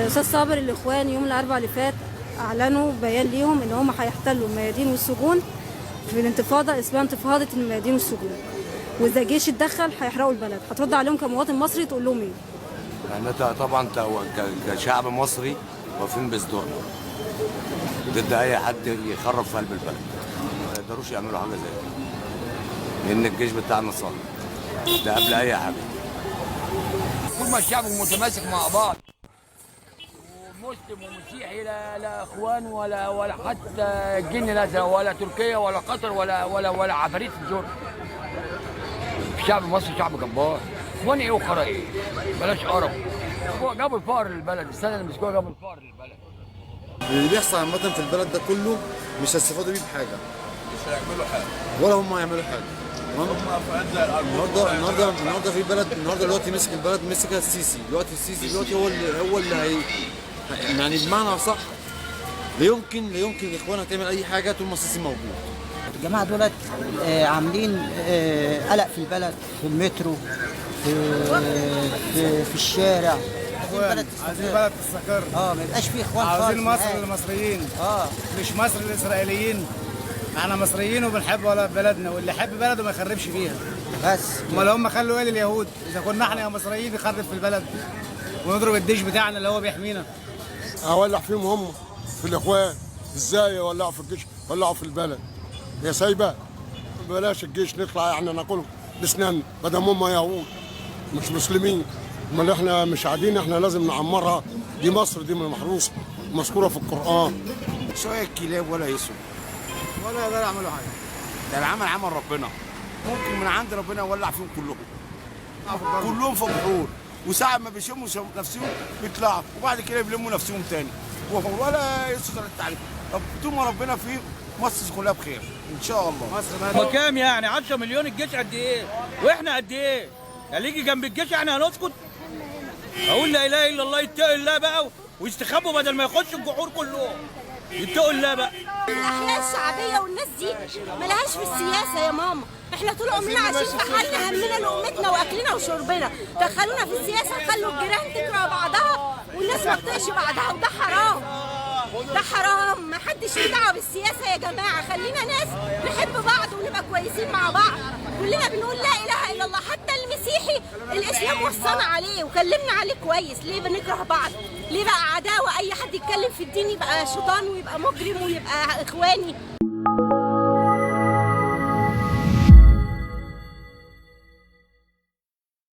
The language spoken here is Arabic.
استاذ صابر الاخوان يوم الاربعاء اللي فات اعلنوا بيان ليهم ان هم هيحتلوا الميادين والسجون في الانتفاضه اسمها انتفاضه الميادين والسجون، واذا الجيش اتدخل هيحرقوا البلد. هترد عليهم كمواطن مصري تقول لهم ايه؟ احنا طبعا كشعب مصري واقفين بصدورنا ضد اي حد يخرب في قلب البلد. ما يقدروش يعملوا حاجه زي كده لان الجيش بتاعنا صلب ده قبل اي حاجه. طول ما الشعب متماسك مع بعض ومسلم ومسيحي، لا اخوان ولا حتى الجن نزل ولا تركيا ولا قطر ولا عفاريت الجر. الشعب المصري شعب جبار. اخوان ايه وخرا ايه؟ بلاش قرف. جابوا الفقر للبلد، السنه اللي مسكوها جابوا الفقر للبلد. اللي بيحصل عامة في البلد ده كله مش هيستفادوا بيه بحاجة. مش هيعملوا حاجة ولا هم هيعملوا حاجة. النهارده في بلد، النهارده دلوقتي مسك البلد مسكها السيسي، دلوقتي السيسي دلوقتي هو اللي يعني بمعنى صح لا يمكن الاخوان هتعمل اي حاجة طول ما السيسي موجود. الجماعة دولت عاملين قلق في البلد، في المترو، في الشارع. عايزين بلد تستقر. ما يبقاش فيه اخوان خالص. عاوزين مصر للمصريين. مش مصر للاسرائيليين. احنا مصريين وبنحب بلدنا، واللي يحب بلده ما يخربش فيها. بس امال هم خلوا ايه لليهود؟ اذا كنا احنا يا مصريين نخرب في البلد ونضرب الجيش بتاعنا اللي هو بيحمينا. اولع فيهم هم في الاخوان. ازاي يولعوا في الجيش؟ ولعوا في البلد يا سايبه. بلاش الجيش نطلع احنا ناكلهم بسنان بدل هم يهود مش مسلمين. امال احنا مش قاعدين، احنا لازم نعمرها. دي مصر، دي من المحروسه مذكوره في القران. شويه كلاب ولا يسوى ولا يقدروا يعملوا حاجه. ده العمل عمل ربنا، ممكن من عند ربنا يولع فيهم كلهم في بحور، وساعة ما بيشموا نفسهم بيطلعوا وبعد كده بيلموا نفسهم تاني ولا يسقط التعليم. طب طول ما ربنا فيه مصر كلها بخير ان شاء الله. مصر كام يعني 10 مليون؟ الجيش قد ايه؟ واحنا قد ايه؟ يعني يجي جنب الجيش احنا هنسكت؟ اقول لا اله الا الله، يتقوا الله بقى ويستخبوا بدل ما يخشوا الجحور كلهم. يتقوا الله بقى. الاحياء الشعبيه والناس دي مالهاش في السياسه يا ماما. احنا طول عمرنا عايشين في حالنا، همنا لقمتنا واكلنا وشربنا. دخلونا في السياسه، خلوا الجيران تكره بعضها والناس ما تطيقش بعضها، وده حرام. ده حرام، ما حدش له دعوه بالسياسه يا جماعه. خلينا ناس نحب بعض ونبقى كويسين مع بعض. كلنا بنقول لا اله الا الله، حتى المسيحي الاسلام وصانا عليه وكلمنا عليه كويس. ليه بنكره بعض؟ ليه بقى عداوه؟ اي حد يتكلم في الدين يبقى شيطان ويبقى مجرم ويبقى اخواني.